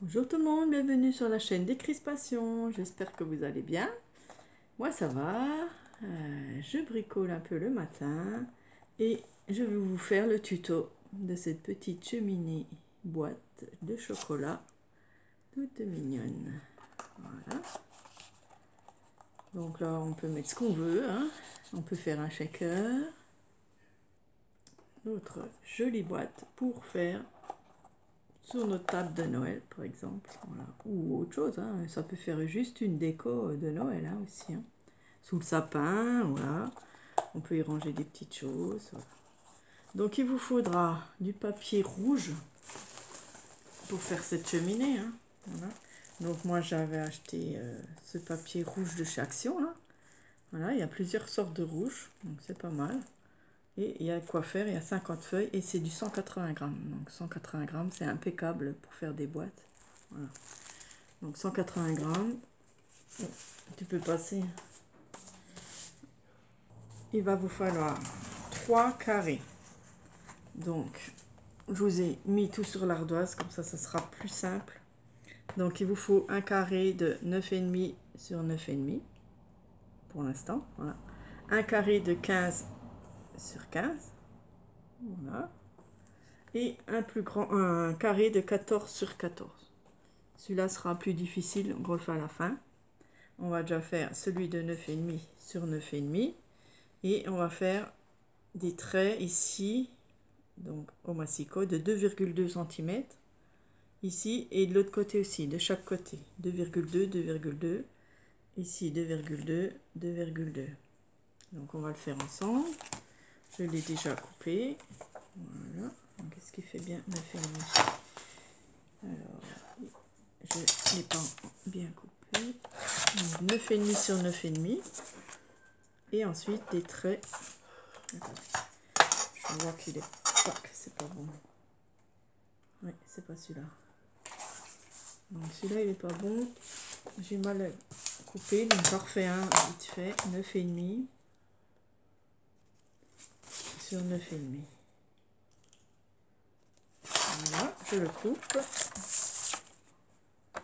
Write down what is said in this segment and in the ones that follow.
Bonjour tout le monde, bienvenue sur la chaîne Décrispation. J'espère que vous allez bien. Moi ça va. Je bricole un peu le matin et je vais vous faire le tuto de cette petite cheminée boîte de chocolat toute mignonne. Voilà. Donc là on peut mettre ce qu'on veut, hein. On peut faire un shaker. Notre jolie boîte pour faire sur notre table de Noël par exemple, voilà. Ou autre chose, hein. Ça peut faire juste une déco de Noël, hein, aussi, hein. Sous le sapin, voilà, on peut y ranger des petites choses, voilà. Donc il vous faudra du papier rouge pour faire cette cheminée, hein. Voilà. Donc moi j'avais acheté ce papier rouge de chez Action là. Voilà, il y a plusieurs sortes de rouge, donc c'est pas mal. Et il y a quoi faire, il y a 50 feuilles et c'est du 180 grammes. Donc 180 grammes, c'est impeccable pour faire des boîtes. Voilà. Donc 180 grammes, tu peux passer. Il va vous falloir 3 carrés. Donc, je vous ai mis tout sur l'ardoise, comme ça sera plus simple. Donc, il vous faut un carré de 9,5 sur 9,5 pour l'instant. Voilà. Un carré de 15 sur 15. Voilà. Et un plus grand, un carré de 14 sur 14. Celui-là sera plus difficile, on refait à la fin. On va déjà faire celui de 9,5 sur 9,5. Et on va faire des traits ici, donc au massicot, de 2,2 cm. Ici et de l'autre côté aussi, de chaque côté. 2,2, 2,2. Ici 2,2, 2,2. Donc on va le faire ensemble. Je l'ai déjà coupé. Voilà. Qu'est-ce qui fait bien 9,5? Alors, je ne l'ai pas bien coupé. 9,5 sur 9,5. Et ensuite des traits. Je vois qu'il est pas, c'est pas bon. Oui, c'est pas celui-là. Donc celui-là il est pas bon. J'ai mal à couper, donc j'en refais un vite fait. 9,5 sur 9,5. Voilà, je le coupe.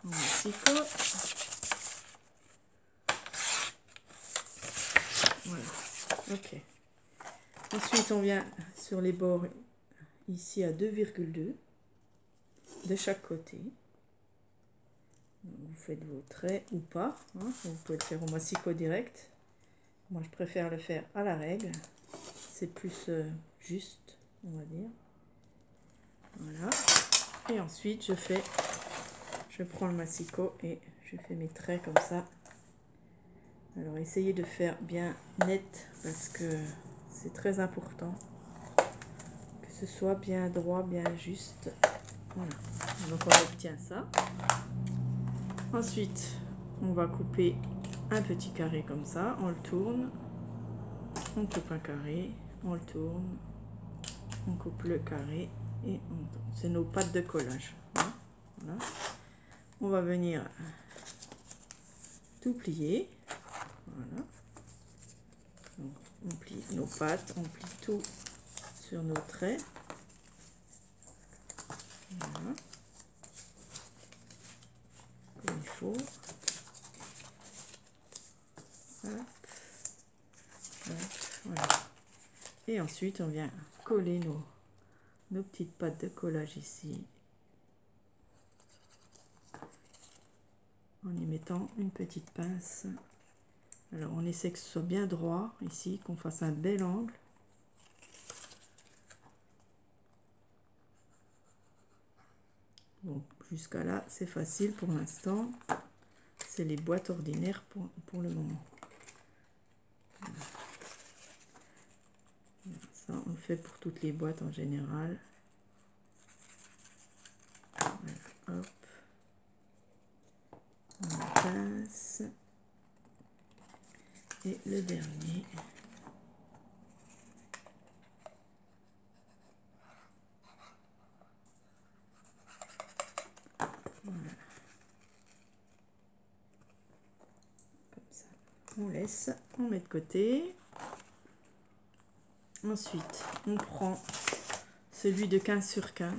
En massicot. Voilà, ok. Ensuite, on vient sur les bords ici à 2,2 de chaque côté. Donc, vous faites vos traits ou pas, hein. Vous pouvez le faire au massicot direct. Moi, je préfère le faire à la règle. C'est plus juste, on va dire. Voilà. Et ensuite, je prends le massicot et je fais mes traits comme ça. Alors, essayez de faire bien net parce que c'est très important que ce soit bien droit, bien juste. Voilà. Donc, on obtient ça. Ensuite, on va couper un petit carré comme ça. On le tourne. On coupe un carré. On le tourne. On coupe le carré et on tourne. C'est nos pâtes de collage. Voilà. On va venir tout plier. Voilà. Donc, on plie nos pâtes, on plie tout sur nos traits. Voilà. Comme il faut. Hop. Hop. Voilà. Et ensuite, on vient coller nos petites pâtes de collage ici. En y mettant une petite pince. Alors, on essaie que ce soit bien droit ici, qu'on fasse un bel angle. Bon, jusqu'à là, c'est facile pour l'instant. C'est les boîtes ordinaires pour le moment. Voilà. Ça, on le fait pour toutes les boîtes en général. Voilà, hop. On pince. Et le dernier. Voilà. Comme ça. On laisse, on met de côté. Ensuite, on prend celui de 15 sur 15.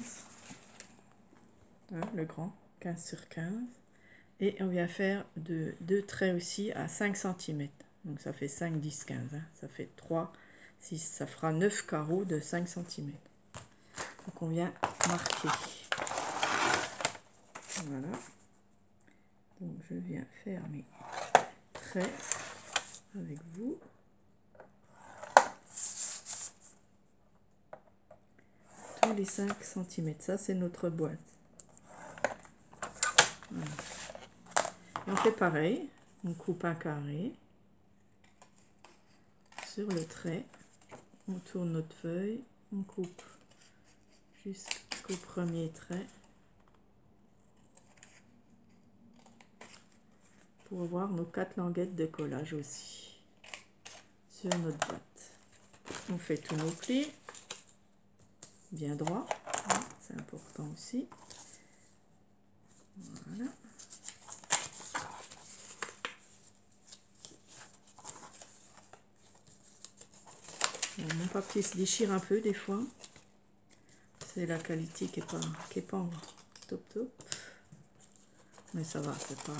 Hein, le grand. 15 sur 15. Et on vient faire deux traits aussi à 5 cm. Donc ça fait 5, 10, 15. Hein. Ça fait 3, 6, ça fera 9 carreaux de 5 cm. Donc on vient marquer. Voilà. Donc je viens faire mes traits avec vous. Tous les 5 cm. Ça c'est notre boîte. Voilà. Et on fait pareil. On coupe un carré sur le trait. On tourne notre feuille. On coupe jusqu'au premier trait. Pour avoir nos 4 languettes de collage aussi sur notre boîte. On fait tous nos plis bien droit, c'est important aussi. Voilà. Bon, mon papier se déchire un peu des fois. C'est la qualité qui est pas top top. Mais ça va, c'est pas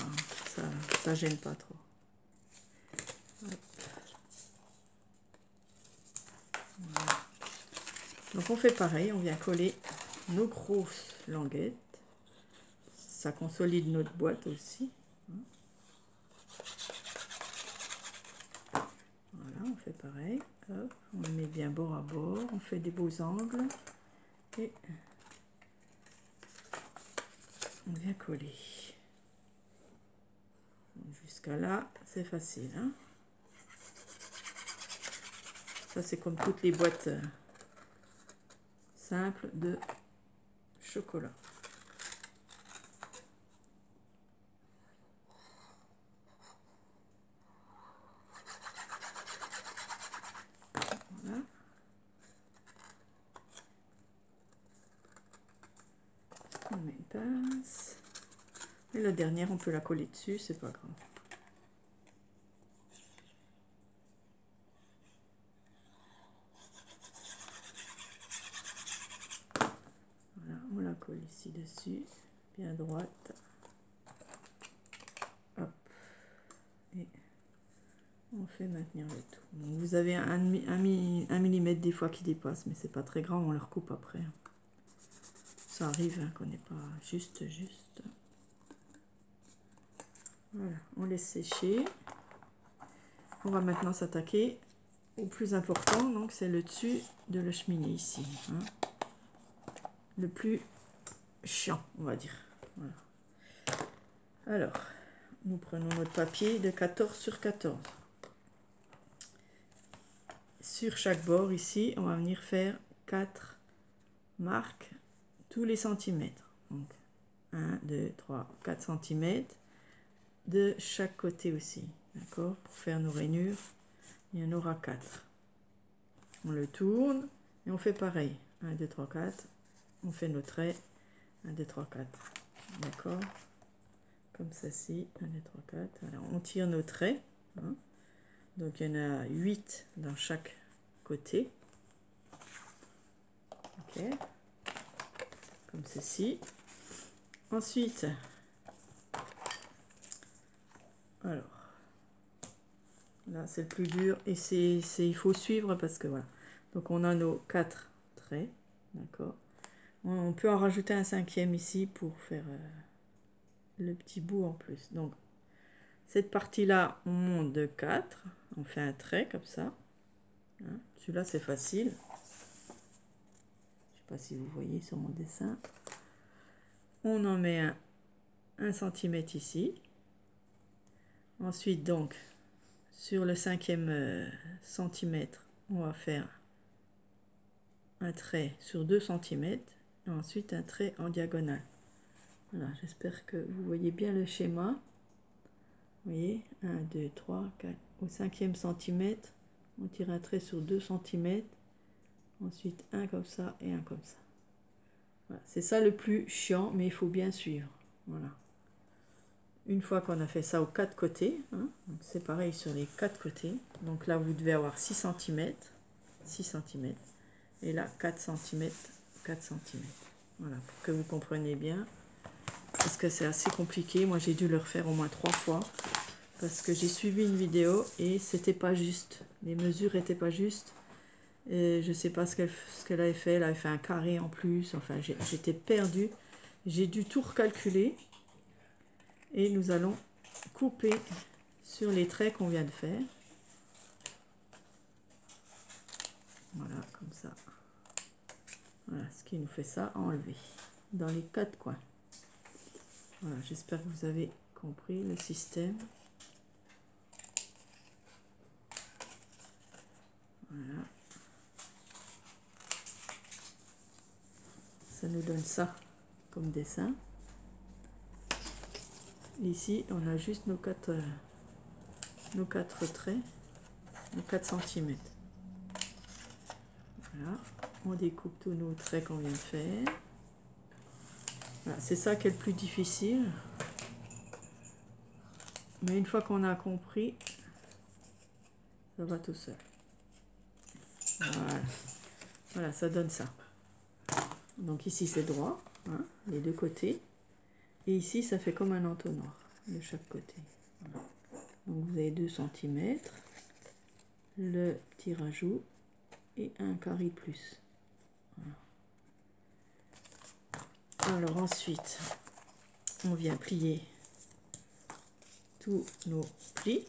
ça gêne pas trop. Hop. Voilà. Donc on fait pareil, on vient coller nos grosses languettes. Ça consolide notre boîte aussi. Voilà, on fait pareil. Hop, on le met bien bord à bord, on fait des beaux angles et on vient coller. Jusqu'à là, c'est facile. Hein, ça, c'est comme toutes les boîtes simples de chocolat. Voilà. On met une pince. Et la dernière, on peut la coller dessus, c'est pas grave. Voilà, on la colle ici dessus, bien droite. Hop. Et on fait maintenir le tout. Donc vous avez un millimètre des fois qui dépasse, mais c'est pas très grave, on le recoupe après. Ça arrive hein, qu'on n'est pas juste. Voilà, on laisse sécher. On va maintenant s'attaquer au plus important, donc c'est le dessus de la cheminée ici. Hein. Le plus chiant, on va dire. Voilà. Alors, nous prenons notre papier de 14 sur 14. Sur chaque bord ici, on va venir faire 4 marques tous les centimètres. Donc 1, 2, 3, 4 cm de chaque côté aussi. D'accord? Pour faire nos rainures, il y en aura 4. On le tourne et on fait pareil. 1, 2, 3, 4. On fait nos traits. 1, 2, 3, 4. D'accord? Comme ceci. 1, 2, 3, 4. Alors, on tire nos traits. Hein. Donc, il y en a 8 dans chaque côté. Ok. Comme ceci. Ensuite, alors, là, c'est le plus dur. Et il faut suivre parce que voilà. Donc, on a nos 4 traits. D'accord? On peut en rajouter un 5e ici pour faire le petit bout en plus. Donc, cette partie-là, on monte de 4. On fait un trait comme ça. Hein, celui-là, c'est facile. Je ne sais pas si vous voyez sur mon dessin. On en met un 1 cm ici. Ensuite, donc, sur le 5e centimètre, on va faire un trait sur 2 cm. Et ensuite, un trait en diagonale. Voilà, j'espère que vous voyez bien le schéma. Vous voyez, 1, 2, 3, 4. Au 5e centimètre, on tire un trait sur 2 cm. Ensuite, un comme ça et un comme ça. Voilà, c'est ça le plus chiant, mais il faut bien suivre. Voilà. Une fois qu'on a fait ça aux 4 côtés, hein, c'est pareil sur les 4 côtés. Donc là, vous devez avoir 6 cm. 6 cm. Et là, 4 cm, 4 cm. Voilà, pour que vous compreniez bien. parce que c'est assez compliqué. Moi, j'ai dû le refaire au moins 3 fois parce que j'ai suivi une vidéo et c'était pas juste. Les mesures étaient pas justes. Et je sais pas ce qu'elle avait fait. Elle avait fait un carré en plus. Enfin, j'étais perdue. J'ai dû tout recalculer. Et nous allons couper sur les traits qu'on vient de faire. Voilà, comme ça. Voilà, ce qui nous fait ça, enlever dans les 4 coins. Voilà, j'espère que vous avez compris le système. Voilà. Ça nous donne ça comme dessin. Ici, on a juste nos 4 traits, nos 4 cm. Voilà, on découpe tous nos traits qu'on vient de faire. Voilà, c'est ça qui est le plus difficile. Mais une fois qu'on a compris, ça va tout seul. Voilà, voilà, ça donne ça. Donc ici c'est droit, hein, les deux côtés. Et ici ça fait comme un entonnoir de chaque côté. Voilà. Donc vous avez 2 cm, le petit rajout et un carré plus. Voilà. Alors ensuite, on vient plier tous nos plis.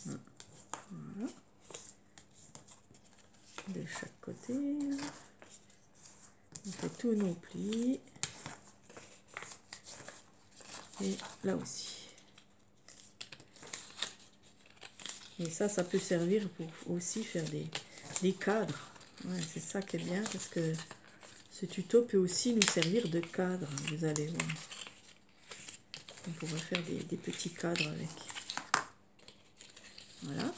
Voilà. De chaque côté. On fait tous nos plis. Et là aussi. Et ça peut servir pour aussi faire des cadres. Ouais, c'est ça qui est bien parce que ce tuto peut aussi nous servir de cadre. Vous allez voir. On pourra faire des petits cadres avec. Voilà.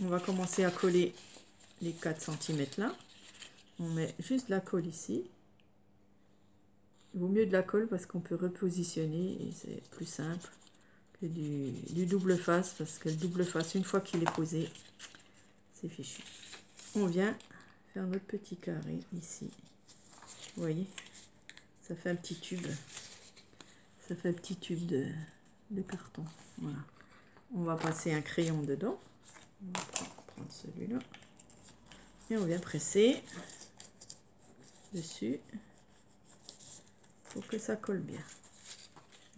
On va commencer à coller les 4 cm là. On met juste de la colle ici. Il vaut mieux de la colle parce qu'on peut repositionner et c'est plus simple que du double face parce que le double face, une fois qu'il est posé, c'est fichu. On vient faire notre petit carré ici. Vous voyez, ça fait un petit tube. Ça fait un petit tube de carton. Voilà. On va passer un crayon dedans. On va prendre celui-là. Et on vient presser dessus pour que ça colle bien.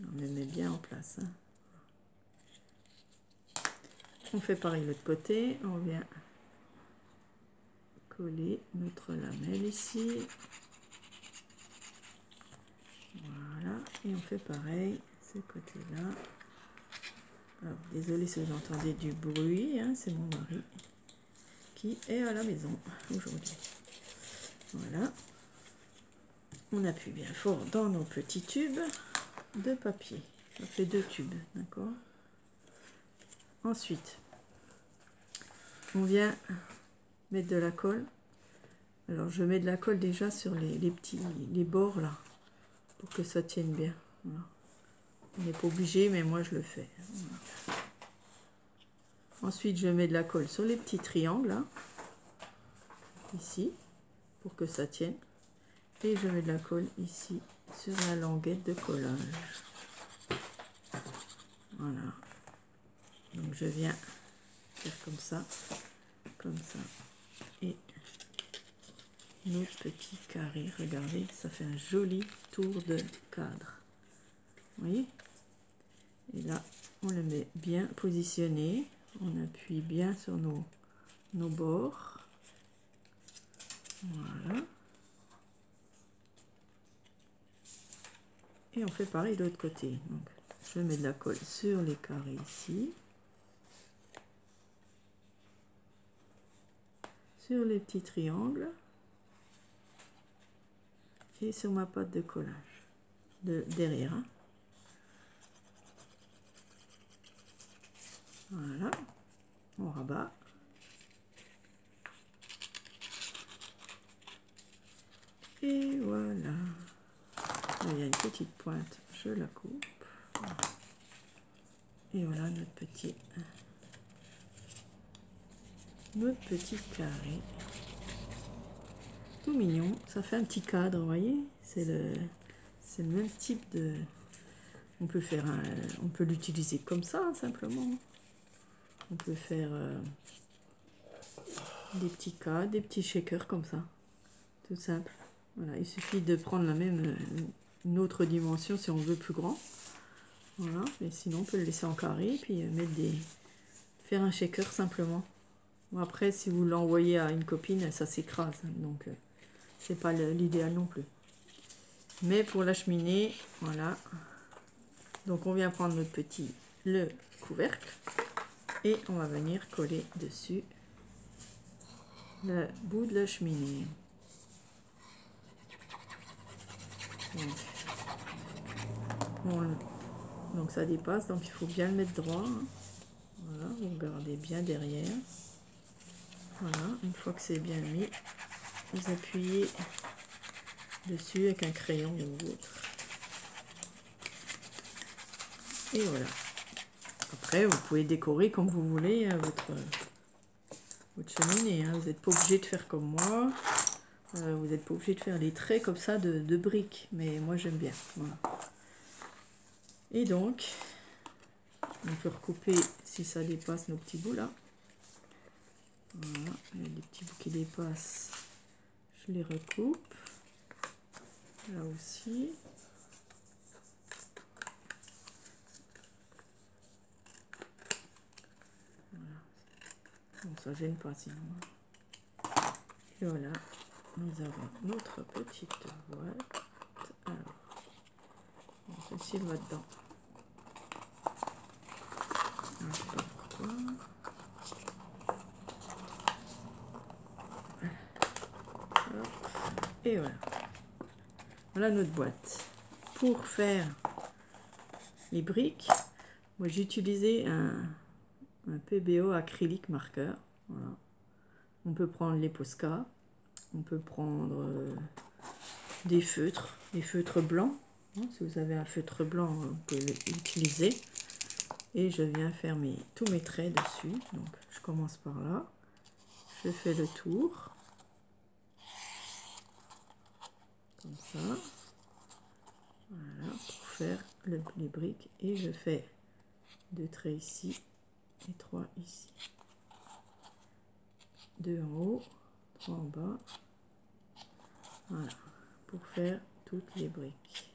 On le met bien en place. Hein. On fait pareil de l'autre côté. On vient coller notre lamelle ici. Voilà. Et on fait pareil ce côté-là. Alors, désolé si vous entendez du bruit. Hein, c'est mon mari qui est à la maison aujourd'hui. Voilà. On appuie bien fort dans nos petits tubes de papier. Ça fait 2 tubes, d'accord? Ensuite, on vient mettre de la colle. Alors, je mets de la colle déjà sur les bords là, pour que ça tienne bien. Voilà. On n'est pas obligé, mais moi je le fais. Voilà. Ensuite, je mets de la colle sur les petits triangles là, ici, pour que ça tienne. Et je mets de la colle ici sur la languette de collage. Voilà. Donc je viens faire comme ça. Et nos petits carrés. Regardez, ça fait un joli tour de cadre. Vous voyez? Et là, on le met bien positionné. On appuie bien sur nos bords. Voilà. Et on fait pareil de l'autre côté. Donc, je mets de la colle sur les carrés ici. Sur les petits triangles. Et sur ma pâte de collage. Derrière. Hein. Voilà. On rabat. Et voilà. Là, il y a une petite pointe, je la coupe. Et voilà notre petit carré. Tout mignon. Ça fait un petit cadre, vous voyez. C'est le même type On peut faire on peut l'utiliser comme ça, hein, simplement. On peut faire des petits cas, des petits shakers comme ça. Tout simple. Voilà, il suffit de prendre la même, une autre dimension si on veut plus grand. Voilà, et sinon on peut le laisser en carré, puis faire un shaker simplement. Bon, après, si vous l'envoyez à une copine, ça s'écrase, donc c'est pas l'idéal non plus. Mais pour la cheminée, voilà. Donc on vient prendre notre le couvercle et on va venir coller dessus le bout de la cheminée. Donc ça dépasse, donc il faut bien le mettre droit, hein. Voilà, vous regardez bien derrière. Voilà, une fois que c'est bien mis, vous appuyez dessus avec un crayon ou autre. Et voilà. Après, vous pouvez décorer comme vous voulez, hein, votre cheminée, hein. Vous n'êtes pas obligé de faire comme moi. Vous n'êtes pas obligé de faire les traits comme ça de briques. Mais moi, j'aime bien. Voilà. Et donc, on peut recouper si ça dépasse nos petits bouts là. Voilà, il y a des petits bouts qui dépassent. Je les recoupe. Là aussi. Voilà. Bon, ça gêne pas sinon. Et voilà, nous avons notre petite boîte. Alors, celle-ci va dedans. Je ne sais pas pourquoi. Et voilà. Voilà notre boîte. Pour faire les briques, moi j'ai utilisé un PBO acrylique marqueur. Voilà. On peut prendre les Posca, on peut prendre des feutres blancs. Si vous avez un feutre blanc, vous pouvez l'utiliser. Et je viens faire tous mes traits dessus. Donc je commence par là. Je fais le tour. Comme ça. Voilà, pour faire les briques. Et je fais 2 traits ici et 3 ici. 2 en haut, 3 en bas. Voilà, pour faire toutes les briques.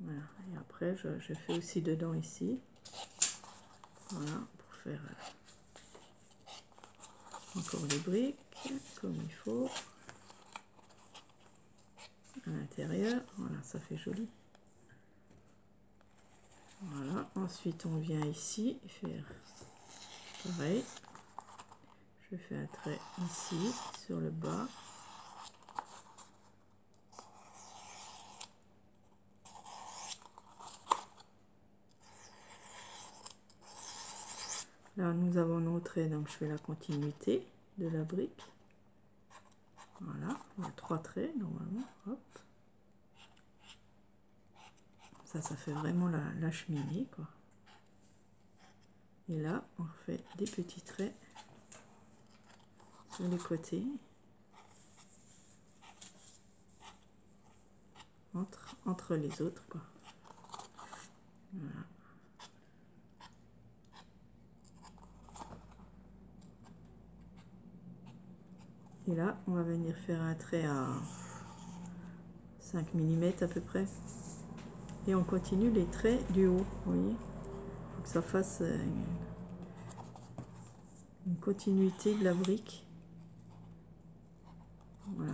Voilà, et après je fais aussi dedans ici. Voilà, pour faire encore les briques comme il faut. À l'intérieur, voilà, ça fait joli. Voilà, ensuite on vient ici faire pareil. Je fais un trait ici sur le bas. Là nous avons nos traits, donc je fais la continuité de la brique. Voilà, il y a 3 traits normalement. Hop. Ça fait vraiment la cheminée, quoi. Et là, on fait des petits traits sur les côtés, entre les autres, quoi. Voilà. Et là, on va venir faire un trait à 5 mm à peu près. Et on continue les traits du haut, vous voyez. Il faut que ça fasse une continuité de la brique. Voilà.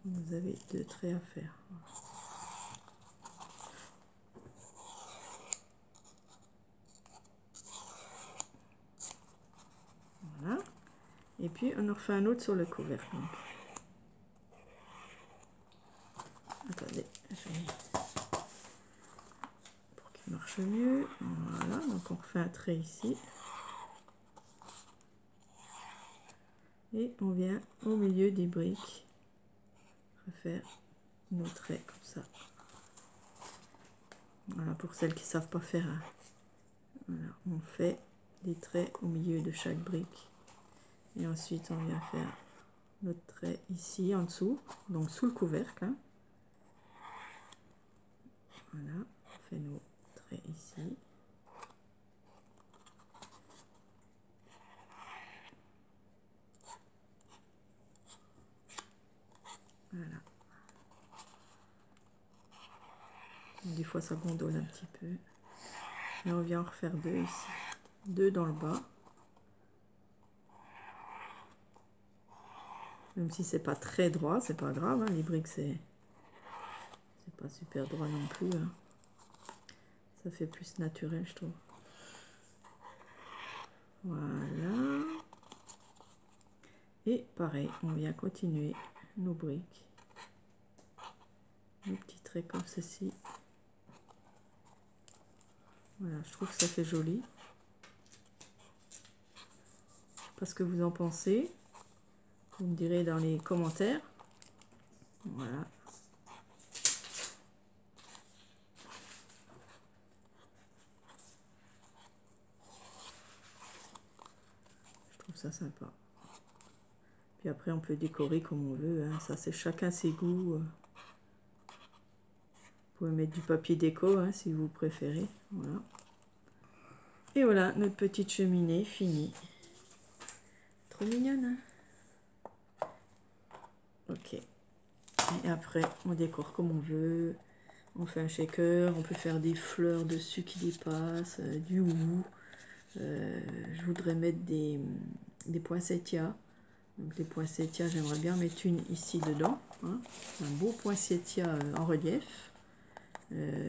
Vous avez 2 traits à faire. Voilà. Et puis on en refait un autre sur le couvercle. Attendez, pour qu'il marche mieux. Voilà, donc on refait un trait ici. Et on vient au milieu des briques refaire nos traits comme ça. Voilà, pour celles qui ne savent pas faire. Voilà, on fait des traits au milieu de chaque brique. Et ensuite on vient faire notre trait ici en dessous, donc sous le couvercle. Hein. Voilà, on fait nos traits ici. Voilà. Des fois ça gondole un petit peu. Et on vient en refaire deux ici. Deux dans le bas. Même si c'est pas très droit, c'est pas grave. Hein. Les briques c'est pas super droit non plus. Hein. Ça fait plus naturel, je trouve. Voilà. Et pareil, on vient continuer nos briques. Des petits traits comme ceci. Voilà, je trouve que ça fait joli. Pas ce que vous en pensez. Vous me direz dans les commentaires. Voilà. Je trouve ça sympa. Puis après, on peut décorer comme on veut. Hein. Ça, c'est chacun ses goûts. Vous pouvez mettre du papier déco hein, si vous préférez. Voilà. Et voilà, notre petite cheminée finie. Trop mignonne, hein? Ok. Et après, on décore comme on veut. On fait un shaker, on peut faire des fleurs dessus qui dépassent, du hou. Je voudrais mettre des poinsettias. Donc les poinsettias, j'aimerais bien mettre une ici dedans. Hein. Un beau poinsettia en relief.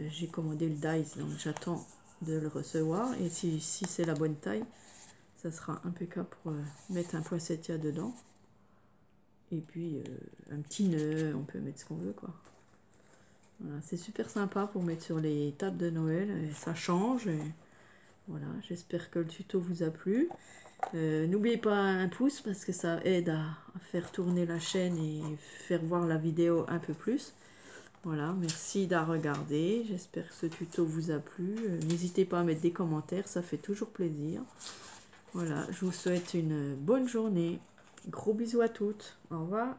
J'ai commandé le dice, donc j'attends de le recevoir. Et si c'est la bonne taille, ça sera impeccable pour mettre un poinsettia dedans. Et puis un petit nœud, on peut mettre ce qu'on veut quoi. Voilà, c'est super sympa pour mettre sur les tables de Noël, et ça change. Et voilà, j'espère que le tuto vous a plu. N'oubliez pas un pouce parce que ça aide à faire tourner la chaîne et faire voir la vidéo un peu plus. Voilà, merci d'avoir regardé. J'espère que ce tuto vous a plu. N'hésitez pas à mettre des commentaires, ça fait toujours plaisir. Voilà, je vous souhaite une bonne journée. Gros bisous à toutes. Au revoir.